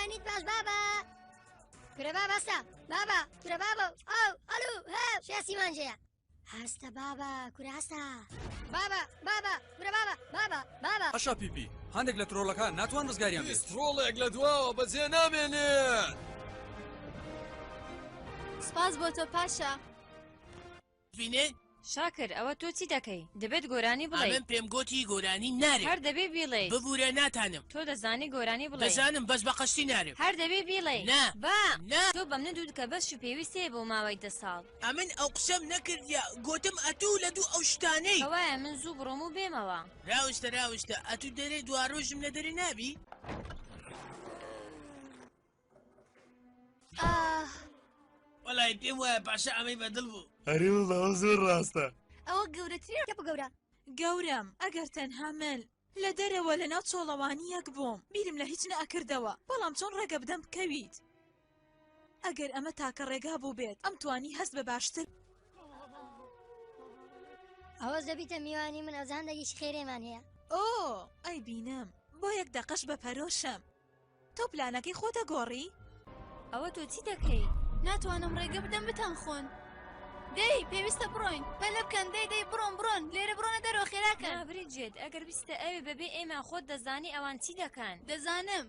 بەیانیت باش بابە کورە بابە هەستە بابە کورە بابە ئەو ئەلو هەو شێسی مانجەیە هەستە بابە کورە هەستە بابە کورە بابە ئەشا پیپی هەندێک لە ترۆڵەکان ناتوان ڕزگاریان بێت ترۆڵێک لە دواوە بەجێ نامێنێت سپاس بۆ تۆ پاشا بینێ شاکر ئەوە تۆ چی دەکەی دەبێت گۆرانی بڵێ ئەمن پێم گوتی گۆرانی نارێت هەر دەبێ بیڵێ ببوورە ناتانم تۆ دەزانی گۆرانی بڵێ دەزانم بەس بە قەشتی نارێت هەر دەبێ بیڵێ نا با نا تۆ بەم نەدوو کە بەش و پێویستێ بۆ ماوەی 10 ساڵ ئەمن ئەو قسەم نەکردیا گوتم ئەتوو لە دوو ئەو شتانەی ئەوایە من زوو بڕۆم و بێمەوە ڕاوشتە ئەتوو دەرێ دوا ڕۆژم لە دەرێ نابی وەڵای پێم وایە پاشا ئەمەی بەدڵ بوو هەری وڵاو زۆر ڕاستە ئەوە گەورەترین کەپ گەورە گەورم ئەگەر تەنها من لە دەرەوە لە ناو چۆڵەوانی یەک بووم بیرم لە هیچ نەئەکردەوە بەڵام چۆن ڕێگە بدەم بکەویت ئەگەر ئەمە تاکە ڕێگا بوو بێت ئەم توانی هەست بە باشتر ئەوە دەبیتە میوانی من ئەو هەندێکیش خێرێمان هەیە ئۆ ئەی بینم بۆ یەک دەقەش بە پەرۆشم تۆ پلانەکەی خۆتە گۆڕی ئەوە تۆ چی دەکەی ناتوانم ڕێگە بدەم بتان خۆن دەی پێویستە بڕۆین پەلە بکەن دەی بڕۆن لێرە بڕۆنە دەرەوە خێراکەن نابریت جێت ئەگەر بیستە ئەوێ بەبێ ئێمە خۆت دەزانی ئەوان چی دەکەن دەزانم